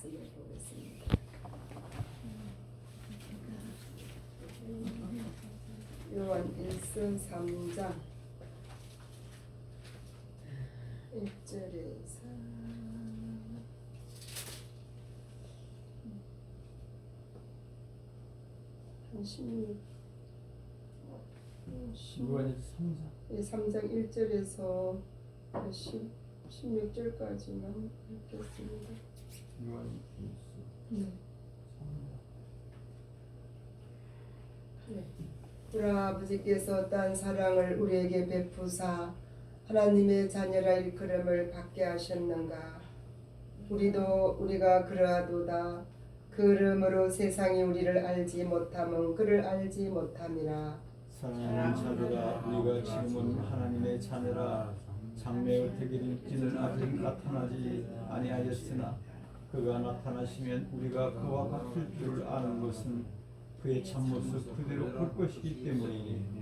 말씀을 보겠습니다. 요한 1서 3장 1절에서 16 요한 3장 1절에서 16절까지만 읽겠습니다. 요한 네. 우리 아버지께서 딴 사랑을 우리에게 베푸사 하나님의 자녀라 일컬음을 받게 하셨는가. 우리가 그러하도다. 그 이름으로 세상이 우리를 알지 못함은 그를 알지 못함이라. 사랑하는 자들아, 우리가 지금은 하나님의 자녀라. 장래의 대길일지는 아직 나타나지 아니하였으나 그가 나타나시면 우리가 그와 같을 줄 아는 것은 그의 참모습 그대로 볼 것이기 때문이니.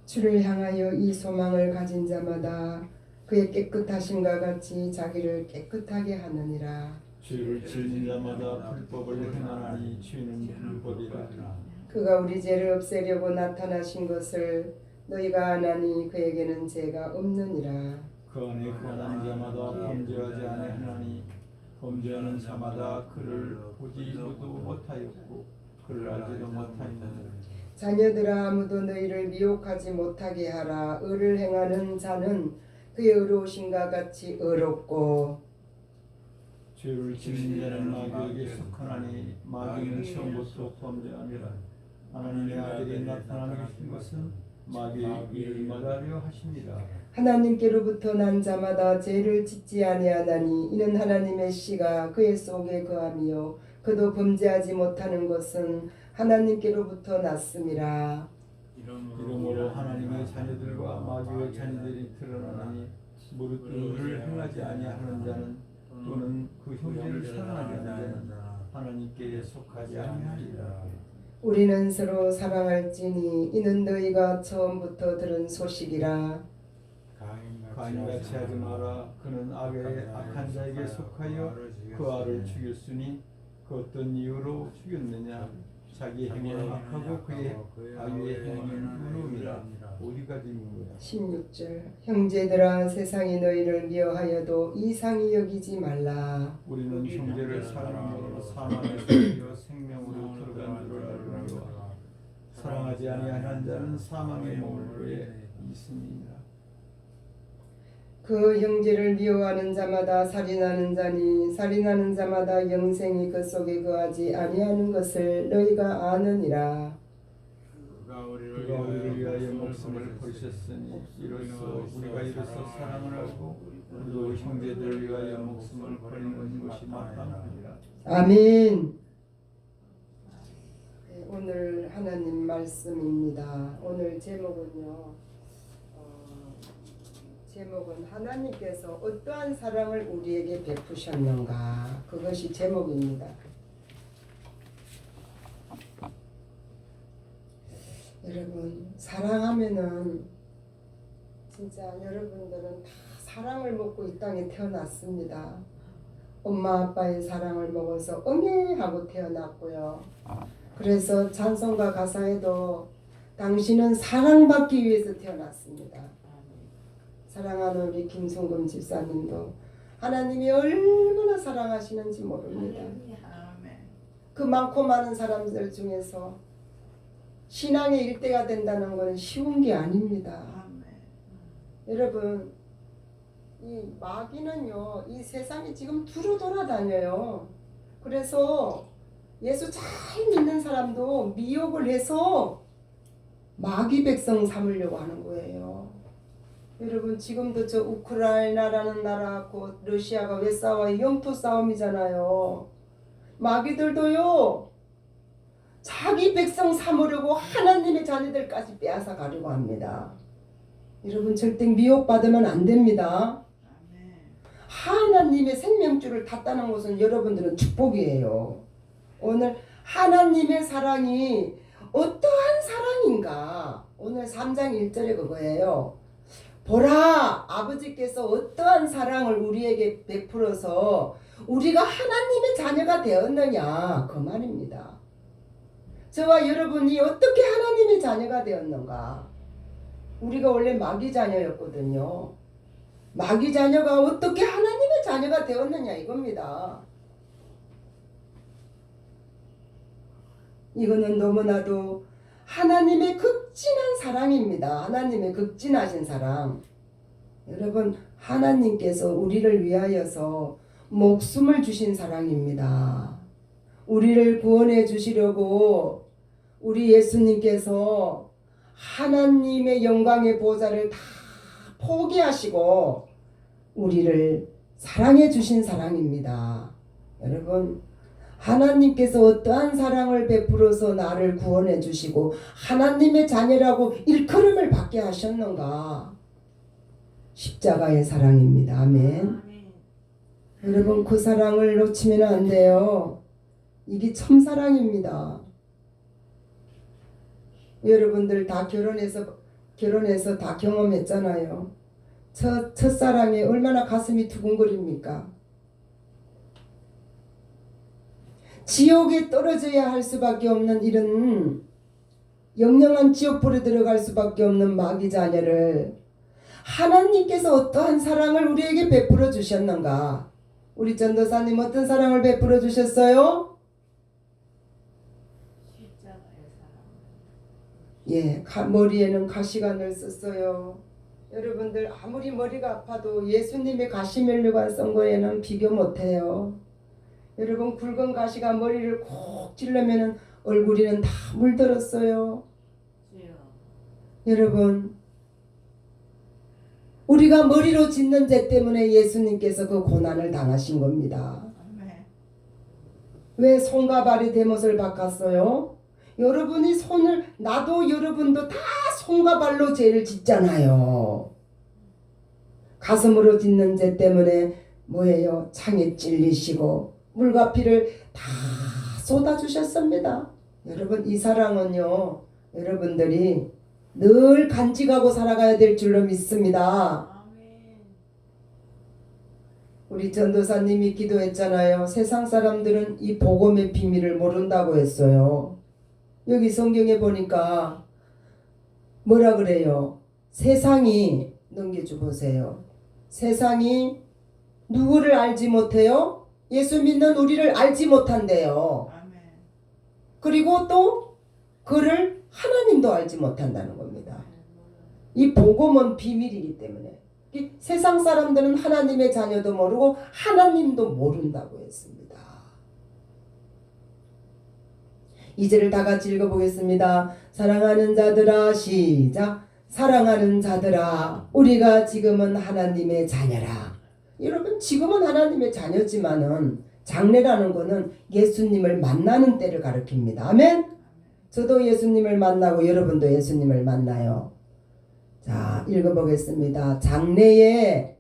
주를 향하여 이 소망을 가진 자마다 그의 깨끗하심과 같이 자기를 깨끗하게 하느니라. 죄를 짓는 자마다 불법을 행하나니 죄는 불법이라. 그가 우리 죄를 없애려고 나타나신 것을 너희가 아나니 그에게는 죄가 없느니라. 그 안에 거하는 자마다 범죄하지 아니하나니 범죄하는 자마다 그를 보지도 못하였고 그를 알지도 못하였느니라. 자녀들아, 아무도 너희를 미혹하지 못하게 하라. 의를 행하는 자는 그의 의로우심과 같이 의롭고 죄를 짓는 자는 마귀에게 속하나니 마귀는 처음부터 범죄하니라. 하나님의 아들이 나타나는 것은 마귀의 일을 말하려 하십니다. 하나님께로부터 난 자마다 죄를 짓지 아니하나니 이는 하나님의 씨가 그의 속에 거함이요 그도 범죄하지 못하는 것은 하나님께로부터 났음이라. 이러므로 하나님의 자녀들과 마귀의 자녀들이 드러나나니 무릇 의를 행하지 아니하는 자는 또는 그 형제를 사랑하지 않는 자는 하나님께 속하지 아니하리라. 우리는 서로 사랑할지니 이는 너희가 처음부터 들은 소식이라. 가인같이 하지 마라. 그는 악한 자에게 속하여 그 아를 죽였으니 그 어떤 이유로 죽였느냐. 자기 행위는 악하고 그의 아유의 행위는 의로움이라. 어디가 있는 거야. 16절 형제들아, 세상이 너희를 미워하여도 이상히 여기지 말라. 우리는 형제를 사랑함으로 사망에서 이어 생명으로 들어간 줄을 알거니와 사랑하지 아니하는 자는 사망의 몸에 있음이니라. 그 형제를 미워하는 자마다 살인하는 자니 살인하는 자마다 영생이 그 속에 거하지 아니하는 것을 너희가 아느니라. 그가 우리를 위하여 목숨을 버리셨으니 이로써 우리가 이로써 사랑을 하고 우리도 형제들을 위하여 목숨을 버리는 것이 마땅하니라. 아멘. 오늘 하나님 말씀입니다. 오늘 제목은 하나님께서 어떠한 사랑을 우리에게 베푸셨는가, 그것이 제목입니다. 여러분, 사랑하면은 진짜 여러분들은 다 사랑을 먹고 이 땅에 태어났습니다. 엄마 아빠의 사랑을 먹어서 응애하고 태어났고요. 그래서 찬송가 가사에도 당신은 사랑받기 위해서 태어났습니다. 사랑하는 우리 김송금 집사님도 하나님이 얼마나 사랑하시는지 모릅니다. 그 많고 많은 사람들 중에서 신앙의 일대가 된다는 것은 쉬운 게 아닙니다. 여러분, 이 마귀는요, 이 세상에 지금 두루 돌아다녀요. 그래서 예수 잘 믿는 사람도 미혹을 해서 마귀 백성 삼으려고 하는 거예요. 여러분, 지금도 저 우크라이나라는 나라하고 러시아가 왜 싸워요? 영토 싸움이잖아요. 마귀들도요, 자기 백성 삼으려고 하나님의 자녀들까지 빼앗아 가려고 합니다. 여러분, 절대 미혹받으면 안 됩니다. 하나님의 생명줄을 탔다는 것은 여러분들은 축복이에요. 오늘 하나님의 사랑이 어떠한 사랑인가? 오늘 3장 1절에 그거예요. 보라, 아버지께서 어떠한 사랑을 우리에게 베풀어서 우리가 하나님의 자녀가 되었느냐 그 말입니다. 저와 여러분이 어떻게 하나님의 자녀가 되었는가? 우리가 원래 마귀 자녀였거든요. 마귀 자녀가 어떻게 하나님의 자녀가 되었느냐 이겁니다. 이거는 너무나도 하나님의 극진한 사랑입니다. 하나님의 극진하신 사랑. 여러분, 하나님께서 우리를 위하여서 목숨을 주신 사랑입니다. 우리를 구원해 주시려고 우리 예수님께서 하나님의 영광의 보좌를 다 포기하시고 우리를 사랑해 주신 사랑입니다. 여러분, 하나님께서 어떠한 사랑을 베풀어서 나를 구원해 주시고 하나님의 자녀라고 일컬음을 받게 하셨는가? 십자가의 사랑입니다. 아멘. 여러분, 그 사랑을 놓치면 안 돼요. 이게 참 사랑입니다. 여러분들 다 결혼해서 다 경험했잖아요. 첫사랑에 얼마나 가슴이 두근거립니까? 지옥에 떨어져야 할 수밖에 없는 이런 영영한 지옥불에 들어갈 수밖에 없는 마귀 자녀를 하나님께서 어떠한 사랑을 우리에게 베풀어 주셨는가? 우리 전도사님 어떤 사랑을 베풀어 주셨어요? 예, 머리에는 가시관을 썼어요. 여러분들 아무리 머리가 아파도 예수님의 가시면류관 쓴 거에는 비교 못해요. 여러분, 굵은 가시가 머리를 콕 찔르면 얼굴에는 다 물들었어요. 여러분, 우리가 머리로 짓는 죄 때문에 예수님께서 그 고난을 당하신 겁니다. 왜 손과 발이 대못을 바꿨어요? 여러분이 나도 여러분도 다 손과 발로 죄를 짓잖아요. 가슴으로 짓는 죄 때문에 뭐예요? 창에 찔리시고 물과 피를 다 쏟아주셨습니다. 여러분, 이 사랑은요, 여러분들이 늘 간직하고 살아가야 될 줄로 믿습니다. 우리 전도사님이 기도했잖아요. 세상 사람들은 이 복음의 비밀을 모른다고 했어요. 여기 성경에 보니까 뭐라 그래요? 세상이, 넘겨줘 보세요. 세상이 누구를 알지 못해요? 예수 믿는 우리를 알지 못한대요. 그리고 또 그를 하나님도 알지 못한다는 겁니다. 이 복음은 비밀이기 때문에 이 세상 사람들은 하나님의 자녀도 모르고 하나님도 모른다고 했습니다. 2절을 다 같이 읽어보겠습니다. 사랑하는 자들아, 시작. 사랑하는 자들아, 우리가 지금은 하나님의 자녀라. 여러분, 지금은 하나님의 자녀지만은 장래라는 거는 예수님을 만나는 때를 가리킵니다. 아멘. 저도 예수님을 만나고 여러분도 예수님을 만나요. 자, 읽어보겠습니다. 장래에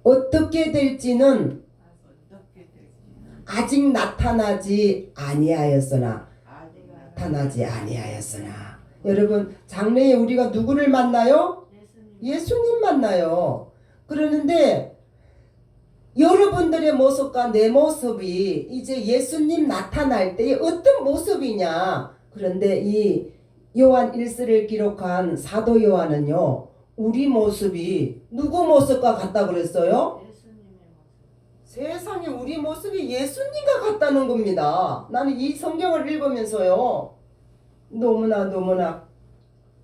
어떻게 될지는 아직 나타나지 아니하였으나 여러분, 장래에 우리가 누구를 만나요? 예수님 만나요. 그러는데 여러분들의 모습과 내 모습이 이제 예수님 나타날 때 어떤 모습이냐? 그런데 이 요한 1서를 기록한 사도 요한은요, 우리 모습이 누구 모습과 같다 그랬어요? 세상에 우리 모습이 예수님과 같다는 겁니다. 나는 이 성경을 읽으면서요, 너무나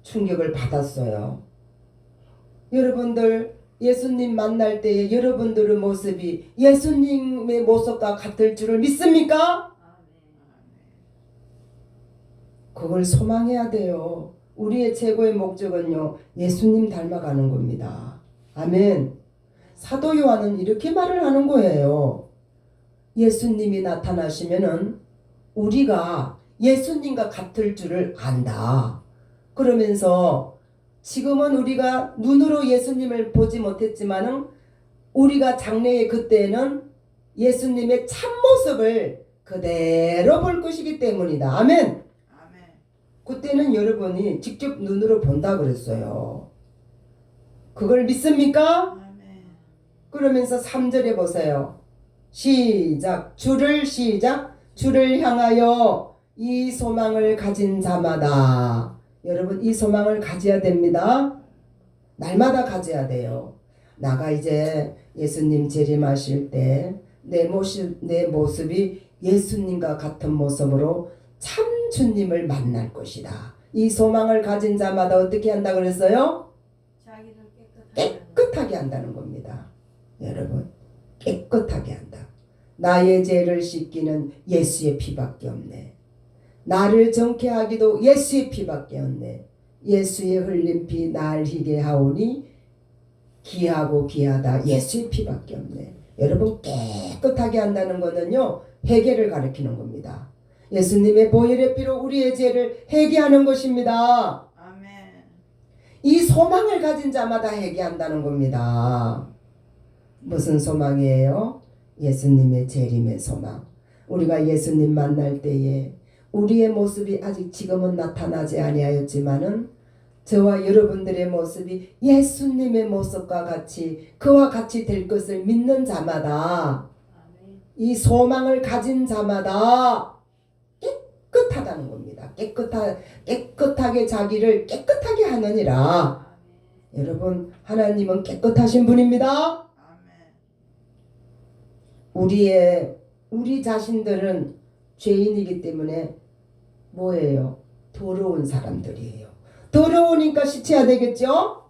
충격을 받았어요. 여러분들 예수님 만날 때에 여러분들의 모습이 예수님의 모습과 같을 줄을 믿습니까? 그걸 소망해야 돼요. 우리의 최고의 목적은요, 예수님 닮아가는 겁니다. 아멘. 사도 요한은 이렇게 말을 하는 거예요. 예수님이 나타나시면은 우리가 예수님과 같을 줄을 안다. 그러면서 지금은 우리가 눈으로 예수님을 보지 못했지만은 우리가 장래의 그때는 예수님의 참모습을 그대로 볼 것이기 때문이다. 아멘. 그때는 여러분이 직접 눈으로 본다 그랬어요. 그걸 믿습니까? 그러면서 3절에 보세요. 시작. 주를 향하여 이 소망을 가진 자마다. 여러분 이 소망을 가져야 됩니다. 날마다 가져야 돼요. 나가 이제 예수님 재림하실 때 내 모습이 예수님과 같은 모습으로 참 주님을 만날 것이다. 이 소망을 가진 자마다 어떻게 한다 그랬어요? 자기를 깨끗하게 한다는 겁니다. 여러분 깨끗하게 한다. 나의 죄를 씻기는 예수의 피밖에 없네. 나를 정케 하기도 예수의 피밖에 없네. 예수의 흘린 피 날 희게 하오니 귀하고 귀하다. 예수의 피밖에 없네. 여러분 깨끗하게 한다는 것은요 회개를 가리키는 겁니다. 예수님의 보혈의 피로 우리의 죄를 회개하는 것입니다. 아멘. 이 소망을 가진 자마다 회개한다는 겁니다. 무슨 소망이에요? 예수님의 재림의 소망. 우리가 예수님 만날 때에 우리의 모습이 아직 지금은 나타나지 아니하였지만은 저와 여러분들의 모습이 예수님의 모습과 같이 그와 같이 될 것을 믿는 자마다 아멘. 이 소망을 가진 자마다 깨끗하다는 겁니다. 깨끗하게 자기를 깨끗하게 하느니라. 아멘. 여러분 하나님은 깨끗하신 분입니다. 아멘. 우리 자신들은 죄인이기 때문에 뭐예요? 더러운 사람들이에요. 더러우니까 씻어야 되겠죠?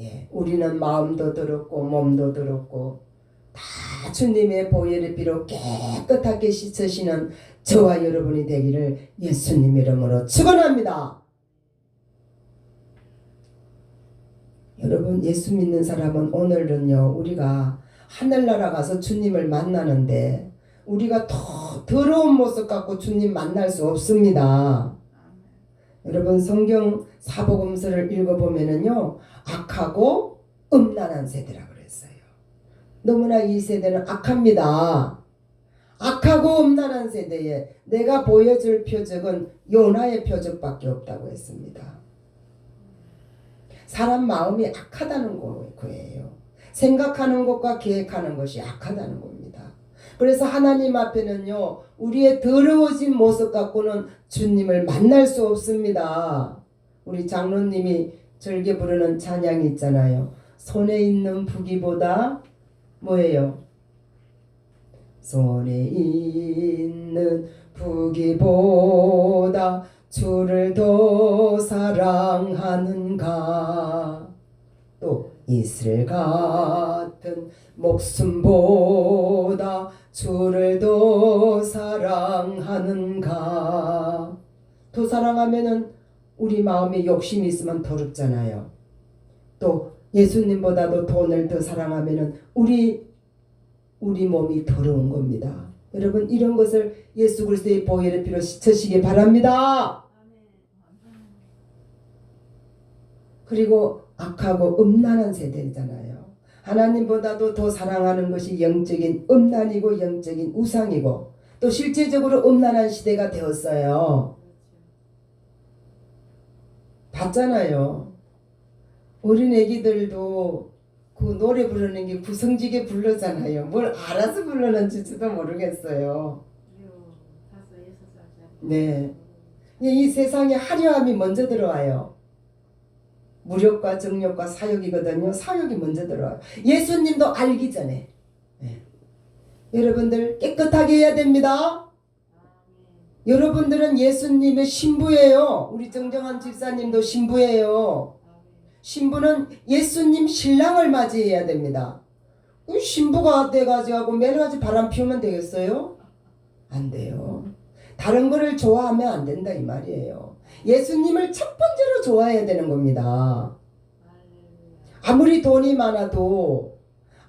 예, 우리는 마음도 더럽고 몸도 더럽고 다 주님의 보혈의 피로 깨끗하게 씻으시는 저와 여러분이 되기를 예수님 이름으로 축원합니다. 여러분 예수 믿는 사람은 오늘은요 우리가 하늘나라 가서 주님을 만나는데 우리가 더 더러운 모습 갖고 주님 만날 수 없습니다. 여러분 성경 사복음서를 읽어보면은요 악하고 음란한 세대라 그랬어요. 너무나 이 세대는 악합니다. 악하고 음란한 세대에 내가 보여줄 표적은 요나의 표적밖에 없다고 했습니다. 사람 마음이 악하다는 거예요. 생각하는 것과 계획하는 것이 악하다는 겁니다. 그래서 하나님 앞에는요 우리의 더러워진 모습 갖고는 주님을 만날 수 없습니다. 우리 장로님이 즐겨 부르는 찬양이 있잖아요. 손에 있는 부기보다 뭐예요? 손에 있는 부기보다 주를 더 사랑하는가. 또 이슬 같은 목숨보다 주를 더 사랑하는가. 더 사랑하면은 우리 마음에 욕심이 있으면 더럽잖아요. 또 예수님보다도 돈을 더 사랑하면은 우리 몸이 더러운 겁니다. 여러분 이런 것을 예수 그리스도의 보혈의 피로 씻으시기 바랍니다. 그리고 악하고 음란한 세대잖아요. 하나님보다도 더 사랑하는 것이 영적인 음란이고 영적인 우상이고 또 실제적으로 음란한 시대가 되었어요. 봤잖아요. 어린 애기들도 그 노래 부르는 게 구성지게 부르잖아요. 뭘 알아서 부르는지도 모르겠어요. 네. 이 세상에 화려함이 먼저 들어와요. 무력과 정력과 사욕이거든요. 사욕이 먼저 들어와요. 예수님도 알기 전에. 네. 여러분들 깨끗하게 해야 됩니다. 여러분들은 예수님의 신부예요. 우리 정정한 집사님도 신부예요. 신부는 예수님 신랑을 맞이해야 됩니다. 신부가 돼가지고 매일같이 바람 피우면 되겠어요? 안 돼요. 다른 거를 좋아하면 안 된다 이 말이에요. 예수님을 첫 번째로 좋아해야 되는 겁니다. 아무리 돈이 많아도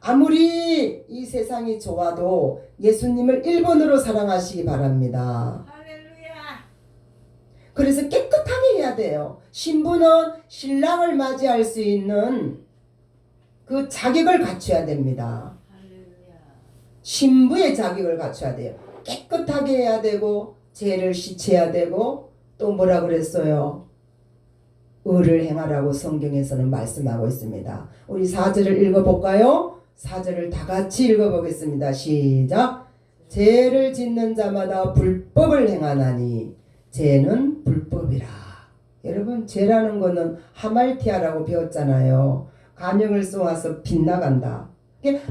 아무리 이 세상이 좋아도 예수님을 1번으로 사랑하시기 바랍니다. 그래서 깨끗하게 해야 돼요. 신부는 신랑을 맞이할 수 있는 그 자격을 갖춰야 됩니다. 신부의 자격을 갖춰야 돼요. 깨끗하게 해야 되고 죄를 씻어야 되고 또 뭐라 그랬어요? 의를 행하라고 성경에서는 말씀하고 있습니다. 우리 4절을 읽어볼까요? 4절을 다 같이 읽어보겠습니다. 시작. 죄를 짓는 자마다 불법을 행하나니 죄는 불법이라. 여러분, 죄라는 거는 하말티아라고 배웠잖아요. 간역을 쏘아서 빗나간다.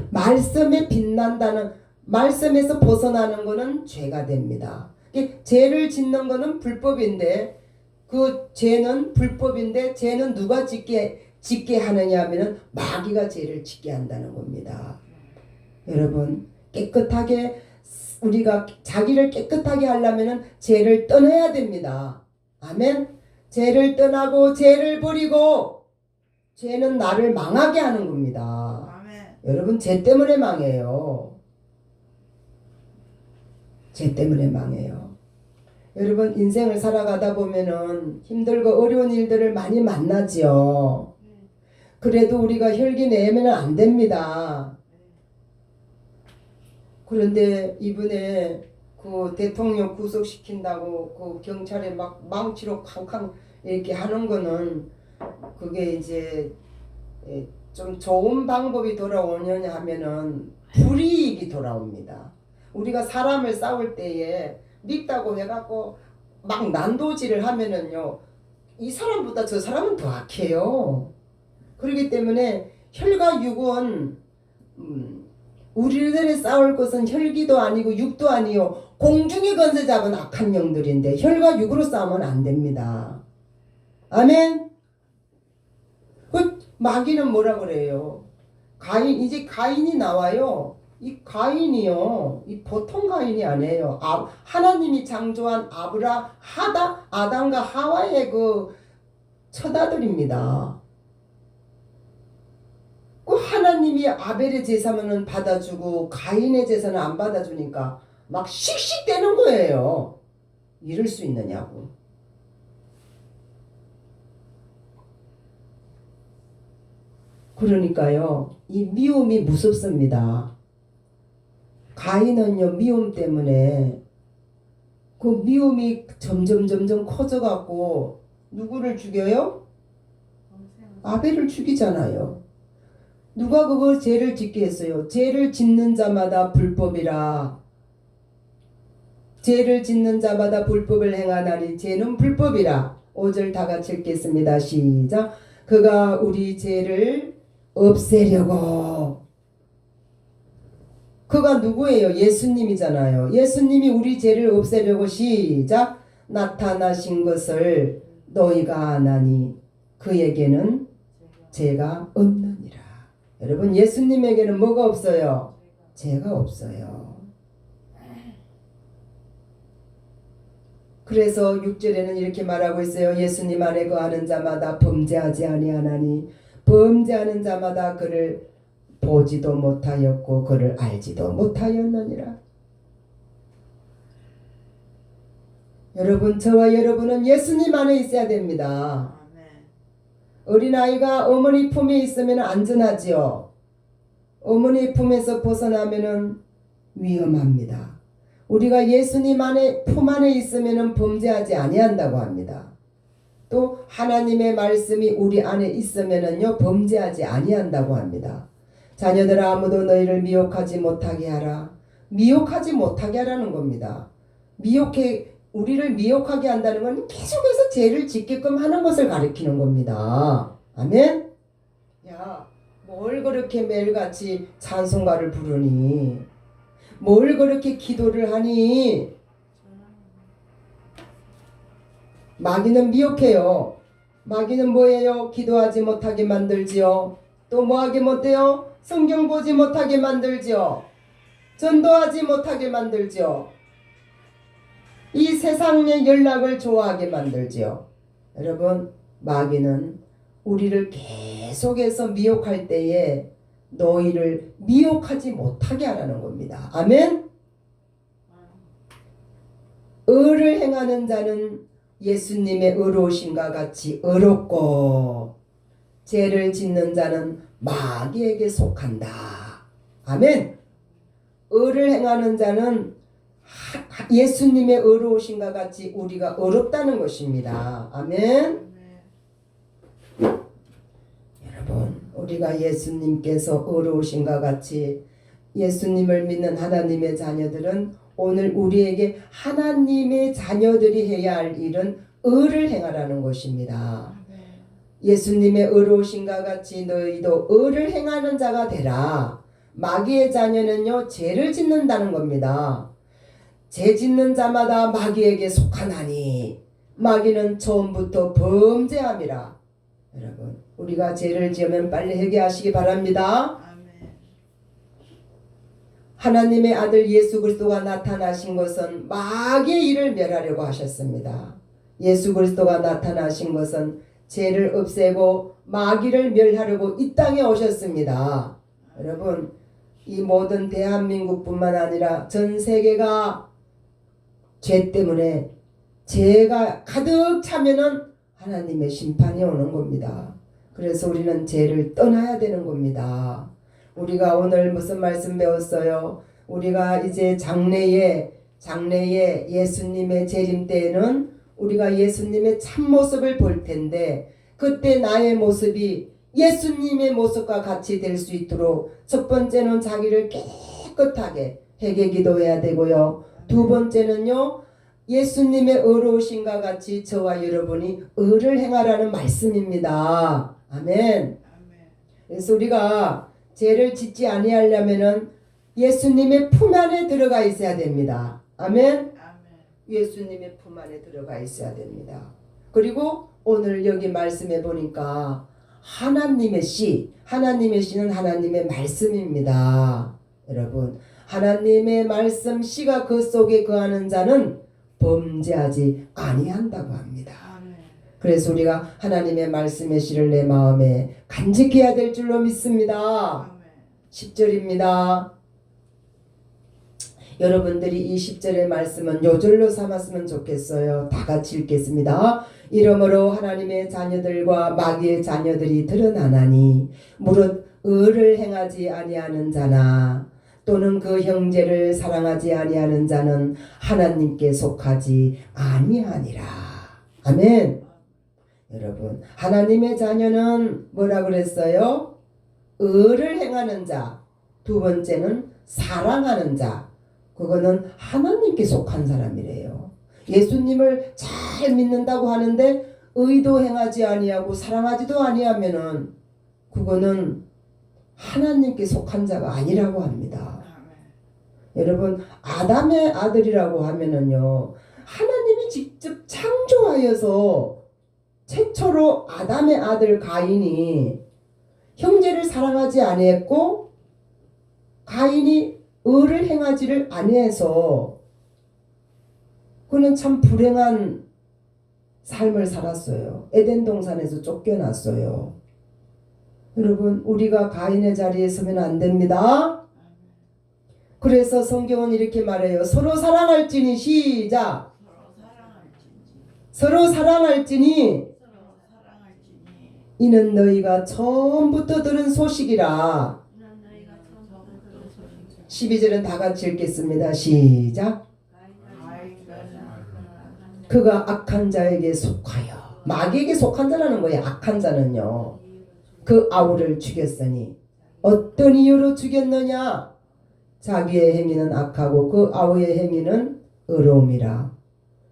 말씀에 빛난다는, 말씀에서 벗어나는 거는 죄가 됩니다. 죄를 짓는 거는 불법인데, 그 죄는 불법인데 죄는 누가 짓게 하느냐 하면은 마귀가 죄를 짓게 한다는 겁니다. 여러분, 깨끗하게, 우리가 자기를 깨끗하게 하려면은 죄를 떠나야 됩니다. 아멘. 죄를 떠나고 죄를 버리고, 죄는 나를 망하게 하는 겁니다. 아멘. 여러분, 죄 때문에 망해요. 죄 때문에 망해요. 여러분, 인생을 살아가다 보면은 힘들고 어려운 일들을 많이 만나지요. 그래도 우리가 혈기 내면 안 됩니다. 그런데 이번에 그 대통령 구속시킨다고 그 경찰에 막 망치로 캉캉 이렇게 하는 거는, 그게 이제 좀 좋은 방법이 돌아오느냐 하면은 불이익이 돌아옵니다. 우리가 사람을 싸울 때에 밉다고 해갖고 막 난도질을 하면은요, 이 사람보다 저 사람은 더 악해요. 그렇기 때문에 혈과 육은 우리들이 싸울 것은 혈기도 아니고 육도 아니요, 공중의 권세 잡은 악한 영들인데 혈과 육으로 싸우면 안 됩니다. 아멘. 그 마귀는 뭐라 그래요? 가인, 이제 가인이 나와요. 이 가인이요, 이 보통 가인이 아니에요. 하나님이 창조한 아담과 하와의 그 처다들입니다. 그 하나님이 아벨의 제사는 받아주고 가인의 제사는 안 받아주니까 막 씩씩대는 거예요. 이럴 수 있느냐고. 그러니까요, 이 미움이 무섭습니다. 가인은요, 미움 때문에 그 미움이 점점 커져갖고 누구를 죽여요? 아벨을 죽이잖아요. 누가 그거 죄를 짓게 했어요? 죄를 짓는 자마다 불법이라. 죄를 짓는 자마다 불법을 행하나니 죄는 불법이라. 5절 다 같이 읽겠습니다. 시작. 그가 우리 죄를 없애려고. 그가 누구예요? 예수님이잖아요. 예수님이 우리 죄를 없애려고 시작. 나타나신 것을 너희가 아나니 그에게는 죄가 없느니라. 여러분, 예수님에게는 뭐가 없어요? 죄가 없어요. 그래서 6절에는 이렇게 말하고 있어요. 예수님 안에 거하는 자마다 범죄하지 아니하나니 범죄하는 자마다 그를 보지도 못하였고 그를 알지도 못하였느니라. 여러분, 저와 여러분은 예수님 안에 있어야 됩니다. 어린아이가 어머니 품에 있으면 안전하지요. 어머니 품에서 벗어나면 위험합니다. 우리가 예수님 안에 품 안에 있으면 범죄하지 아니한다고 합니다. 또 하나님의 말씀이 우리 안에 있으면은요, 범죄하지 아니한다고 합니다. 자녀들아, 아무도 너희를 미혹하지 못하게 하라. 미혹하지 못하게 하라는 겁니다. 우리를 미혹하게 한다는 건 계속해서 죄를 짓게끔 하는 것을 가리키는 겁니다. 아멘? 야, 뭘 그렇게 매일같이 찬송가를 부르니? 뭘 그렇게 기도를 하니? 마귀는 미혹해요. 마귀는 뭐예요? 기도하지 못하게 만들지요. 또 뭐하게 못해요? 성경 보지 못하게 만들지요. 전도하지 못하게 만들지요. 이 세상의 연락을 좋아하게 만들지요. 여러분, 마귀는 우리를 계속해서 미혹할 때에 너희를 미혹하지 못하게 하라는 겁니다. 아멘? 의를 행하는 자는 예수님의 의로우심과 같이 의롭고 죄를 짓는 자는 마귀에게 속한다. 아멘? 의를 행하는 자는 예수님의 의로우심과 같이 우리가 의롭다는 것입니다. 아멘? 여러분, 우리가 예수님께서 의로우신가 같이 예수님을 믿는 하나님의 자녀들은 오늘 우리에게 하나님의 자녀들이 해야 할 일은 의를 행하라는 것입니다. 예수님의 의로우신가 같이 너희도 의를 행하는 자가 되라. 마귀의 자녀는요, 죄를 짓는다는 겁니다. 죄 짓는 자마다 마귀에게 속하나니 마귀는 처음부터 범죄함이라. 여러분, 우리가 죄를 지으면 빨리 회개하시기 바랍니다. 하나님의 아들 예수 그리스도가 나타나신 것은 마귀의 일을 멸하려고 하셨습니다. 예수 그리스도가 나타나신 것은 죄를 없애고 마귀를 멸하려고 이 땅에 오셨습니다. 여러분, 이 모든 대한민국뿐만 아니라 전 세계가 죄 때문에 죄가 가득 차면은 하나님의 심판이 오는 겁니다. 그래서 우리는 죄를 떠나야 되는 겁니다. 우리가 오늘 무슨 말씀 배웠어요? 우리가 이제 장래에 예수님의 재림 때에는 우리가 예수님의 참모습을 볼 텐데 그때 나의 모습이 예수님의 모습과 같이 될 수 있도록 첫 번째는 자기를 깨끗하게 회개 기도해야 되고요. 두 번째는요, 예수님의 의로우신가 같이 저와 여러분이 의를 행하라는 말씀입니다. 아멘. 그래서 우리가 죄를 짓지 아니하려면은 예수님의 품 안에 들어가 있어야 됩니다. 아멘. 예수님의 품 안에 들어가 있어야 됩니다. 그리고 오늘 여기 말씀해 보니까 하나님의 씨는 하나님의 말씀입니다. 여러분, 하나님의 말씀 씨가 그 속에 거하는 자는 범죄하지 아니한다고 합니다. 그래서 우리가 하나님의 말씀의 씨를 내 마음에 간직해야 될 줄로 믿습니다. 10절입니다. 여러분들이 이 10절의 말씀은 요절로 삼았으면 좋겠어요. 다 같이 읽겠습니다. 이러므로 하나님의 자녀들과 마귀의 자녀들이 드러나나니 무릇 의를 행하지 아니하는 자나 또는 그 형제를 사랑하지 아니하는 자는 하나님께 속하지 아니하니라. 아멘. 여러분, 하나님의 자녀는 뭐라 그랬어요? 의를 행하는 자. 두 번째는 사랑하는 자. 그거는 하나님께 속한 사람이래요. 예수님을 잘 믿는다고 하는데 의도 행하지 아니하고 사랑하지도 아니하면은 그거는 하나님께 속한 자가 아니라고 합니다. 여러분, 아담의 아들이라고 하면은요, 하나님이 직접 창조하여서 최초로 아담의 아들 가인이 형제를 사랑하지 아니했고 가인이 의를 행하지를 아니해서 그는 참 불행한 삶을 살았어요. 에덴 동산에서 쫓겨났어요. 여러분, 우리가 가인의 자리에 서면 안 됩니다. 그래서 성경은 이렇게 말해요. 서로 사랑할지니 시작. 서로 사랑할지니 이는 너희가 처음부터 들은 소식이라. 12절은 다 같이 읽겠습니다. 시작. 그가 악한 자에게 속하여, 마귀에게 속한 자라는 거예요. 악한 자는요, 그 아우를 죽였으니 어떤 이유로 죽였느냐? 자기의 행위는 악하고 그 아우의 행위는 의로움이라.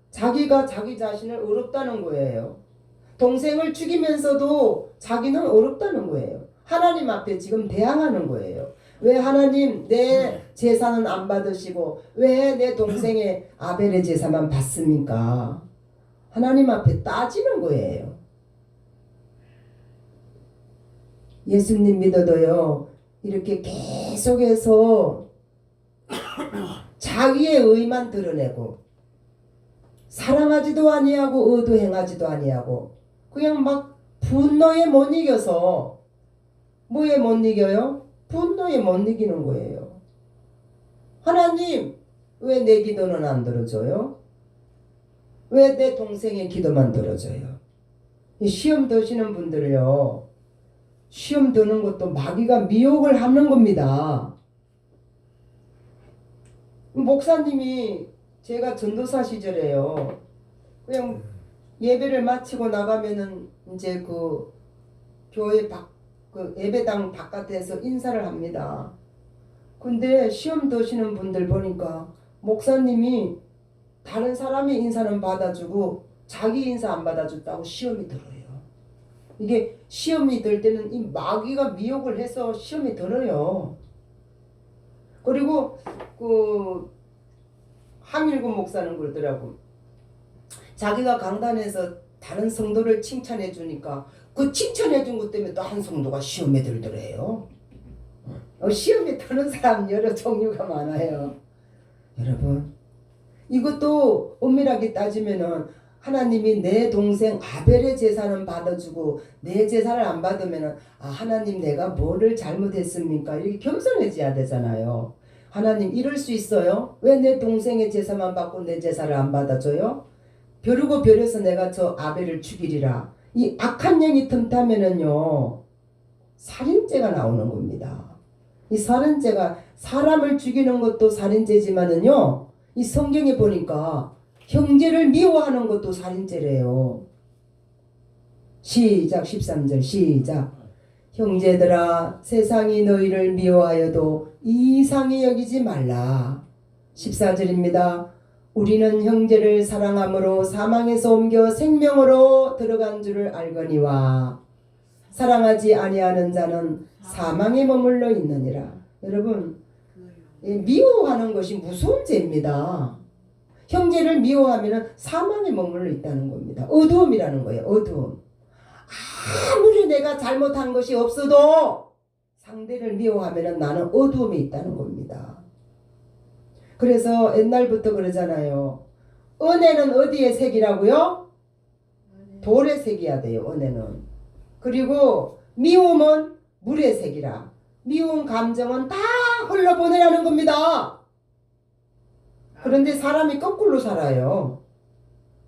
자기가 자기 자신을 의롭다는 거예요. 동생을 죽이면서도 자기는 의롭다는 거예요. 하나님 앞에 지금 대항하는 거예요. 왜 하나님 내 제사는 안 받으시고 왜 내 동생의 아벨의 제사만 받습니까? 하나님 앞에 따지는 거예요. 예수님 믿어도요, 이렇게 계속해서 자기의 의만 드러내고 사랑하지도 아니하고 의도 행하지도 아니하고 그냥 막 분노에 못 이겨서, 뭐에 못 이겨요? 분노에 못 이기는 거예요. 하나님, 왜 내 기도는 안 들어줘요? 왜 내 동생의 기도만 들어줘요? 시험 드시는 분들요, 시험 드는 것도 마귀가 미혹을 하는 겁니다. 목사님이 제가 전도사 시절에요, 그냥 예배를 마치고 나가면은 이제 그 교회 밖 그 예배당 바깥에서 인사를 합니다. 근데 시험 드시는 분들 보니까 목사님이 다른 사람의 인사는 받아주고 자기 인사 안 받아줬다고 시험이 들어요. 이게 시험이 들 때는 이 마귀가 미혹을 해서 시험이 들어요. 그리고 그 함일구 목사는 그러더라고. 자기가 강단에서 다른 성도를 칭찬해 주니까 그 칭찬해 준 것 때문에 또 한 성도가 시험에 들더래요. 시험에 드는 사람 여러 종류가 많아요. 여러분, 이것도 엄밀하게 따지면은 하나님이 내 동생 아벨의 제사는 받아주고 내 제사를 안 받으면은 하나님 내가 뭐를 잘못했습니까? 이렇게 겸손해져야 되잖아요. 하나님 이럴 수 있어요? 왜 내 동생의 제사만 받고 내 제사를 안 받아줘요? 벼르고 벼려서 내가 저 아벨을 죽이리라. 이 악한 영이 틈타면은요 살인죄가 나오는 겁니다. 이 살인죄가 사람을 죽이는 것도 살인죄지만은요 이 성경에 보니까 형제를 미워하는 것도 살인죄래요. 시작 13절 시작. 형제들아 세상이 너희를 미워하여도 이상히 여기지 말라. 14절입니다. 우리는 형제를 사랑함으로 사망에서 옮겨 생명으로 들어간 줄을 알거니와 사랑하지 아니하는 자는 사망에 머물러 있느니라. 여러분, 미워하는 것이 무서운 죄입니다. 형제를 미워하면 사망에 머물러 있다는 겁니다. 어두움이라는 거예요. 어두움. 아무리 내가 잘못한 것이 없어도 상대를 미워하면 나는 어두움에 있다는 겁니다. 그래서 옛날부터 그러잖아요. 은혜는 어디에 색이라고요? 돌에 색이야 돼요. 은혜는. 그리고 미움은 물의 색이라. 미운 감정은 다 흘러보내라는 겁니다. 그런데 사람이 거꾸로 살아요.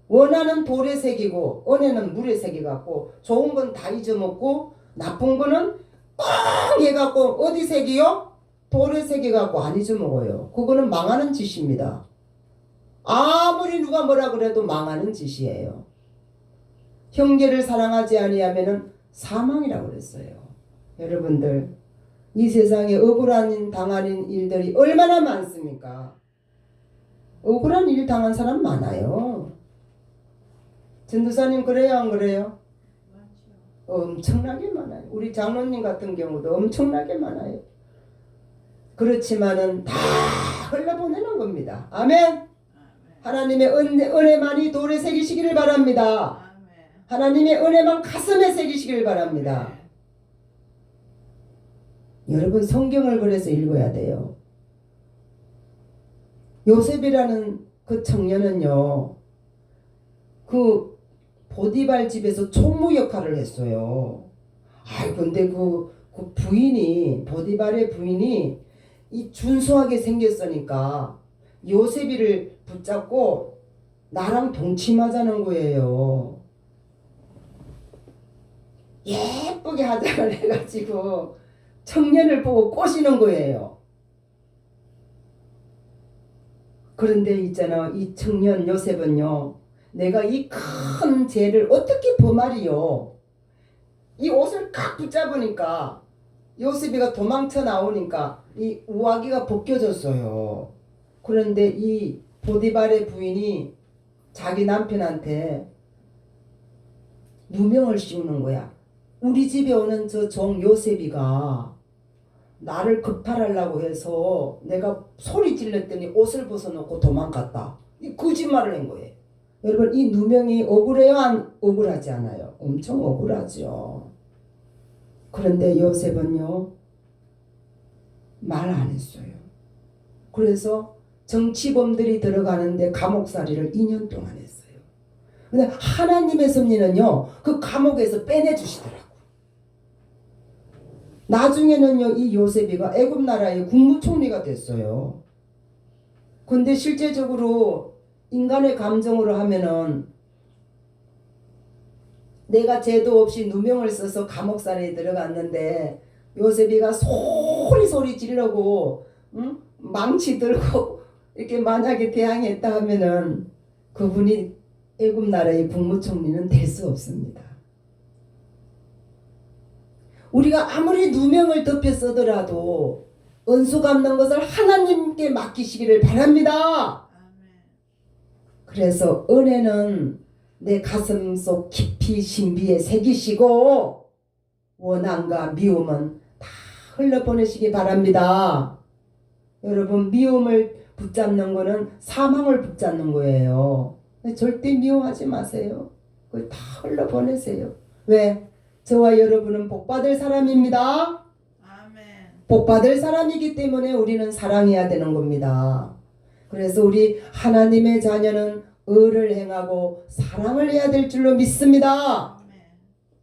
원하는 돌의 색이고 은혜는 물의 색이 같고 좋은 건 다 잊어먹고 나쁜 거는 꼭 해갖고 어디 색이요? 돌의 색이 갖고 안 잊어먹어요. 그거는 망하는 짓입니다. 아무리 누가 뭐라 그래도 망하는 짓이에요. 형제를 사랑하지 아니하면은 사망이라고 그랬어요. 여러분들 이 세상에 억울한 당하는 일들이 얼마나 많습니까? 억울한 일 당한 사람 많아요. 전도사님 그래요 안 그래요? 엄청나게 많아요. 우리 장로님 같은 경우도 엄청나게 많아요. 그렇지만은 다 흘러보내는 겁니다. 아멘. 하나님의 은혜만이 돌에 새기시기를 바랍니다. 하나님의 은혜만 가슴에 새기시기를 바랍니다. 여러분 성경을 그래서 읽어야 돼요. 요셉이라는 그 청년은요, 그 보디발 집에서 총무 역할을 했어요. 근데 그 부인이, 보디발의 부인이 이 준수하게 생겼으니까 요셉이를 붙잡고 나랑 동침하자는 거예요. 예쁘게 화장을 해가지고 청년을 보고 꼬시는 거예요. 그런데 있잖아, 이 청년 요셉은요, 내가 이 큰 죄를 어떻게 범하리요? 이 옷을 칵 붙잡으니까 요셉이가 도망쳐 나오니까 이 우아기가 벗겨졌어요. 그런데 이 보디발의 부인이 자기 남편한테 누명을 씌우는 거야. 우리 집에 오는 저 종 요셉이가 나를 겁탈하려고 해서 내가 소리 질렀더니 옷을 벗어놓고 도망갔다. 이 거짓말을 한 거예요. 여러분 이 누명이 억울해요? 안 억울하지 않아요? 엄청 억울하죠. 그런데 요셉은요 말 안 했어요. 그래서 정치범들이 들어가는데 감옥살이를 2년 동안 했어요. 근데 하나님의 섭리는요 그 감옥에서 빼내주시더라고요. 나중에는요 이 요셉이가 애굽 나라의 국무총리가 됐어요. 근데 실제적으로 인간의 감정으로 하면은 내가 죄도 없이 누명을 써서 감옥살이에 들어갔는데 요셉이가 소리 지르고 망치 들고 이렇게 만약에 대항했다 하면은 그분이 애굽 나라의 국무총리는 될 수 없습니다. 우리가 아무리 누명을 덮여 쓰더라도 은수 갚는 것을 하나님께 맡기시기를 바랍니다. 그래서 은혜는 내 가슴 속 깊이 신비에 새기시고 원한과 미움은 다 흘러보내시기 바랍니다. 여러분, 미움을 붙잡는 거는 사망을 붙잡는 거예요. 절대 미워하지 마세요. 그걸 다 흘러보내세요. 왜? 저와 여러분은 복받을 사람입니다. 복받을 사람이기 때문에 우리는 사랑해야 되는 겁니다. 그래서 우리 하나님의 자녀는 의를 행하고 사랑을 해야 될 줄로 믿습니다.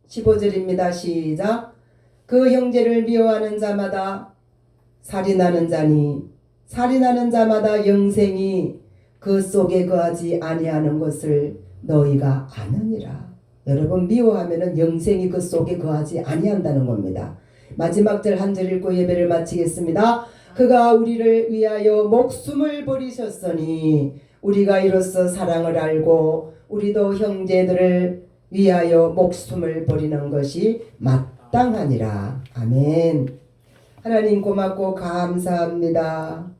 15절입니다. 시작. 그 형제를 미워하는 자마다 살인하는 자니 살인하는 자마다 영생이 그 속에 거하지 아니하는 것을 너희가 아느니라. 여러분, 미워하면은 영생이 그 속에 거하지 아니한다는 겁니다. 마지막 절 한 절 읽고 예배를 마치겠습니다. 그가 우리를 위하여 목숨을 버리셨으니 우리가 이로써 사랑을 알고 우리도 형제들을 위하여 목숨을 버리는 것이 마땅하니라. 아멘. 하나님 고맙고 감사합니다.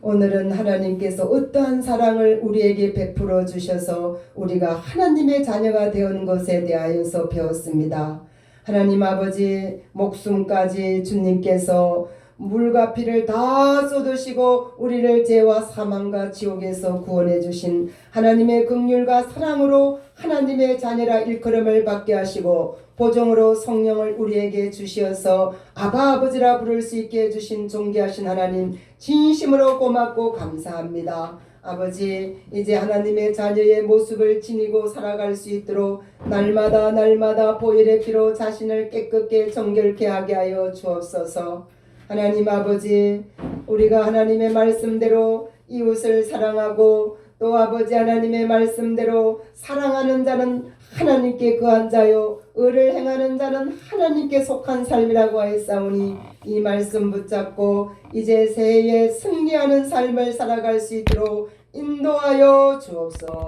오늘은 하나님께서 어떠한 사랑을 우리에게 베풀어 주셔서 우리가 하나님의 자녀가 되는 것에 대하여서 배웠습니다. 하나님 아버지, 목숨까지 주님께서 물과 피를 다 쏟으시고 우리를 죄와 사망과 지옥에서 구원해 주신 하나님의 긍휼과 사랑으로 하나님의 자녀라 일컬음을 받게 하시고 보정으로 성령을 우리에게 주시어서 아바 아버지라 부를 수 있게 해주신 존귀하신 하나님, 진심으로 고맙고 감사합니다. 아버지, 이제 하나님의 자녀의 모습을 지니고 살아갈 수 있도록 날마다 보혈의 피로 자신을 깨끗게 정결케 하게 하여 주옵소서. 하나님 아버지, 우리가 하나님의 말씀대로 이웃을 사랑하고 또 아버지 하나님의 말씀대로 사랑하는 자는 하나님께 거한 자요 의를 행하는 자는 하나님께 속한 삶이라고 하였사오니 이 말씀 붙잡고 이제 새해에 승리하는 삶을 살아갈 수 있도록 인도하여 주옵소서.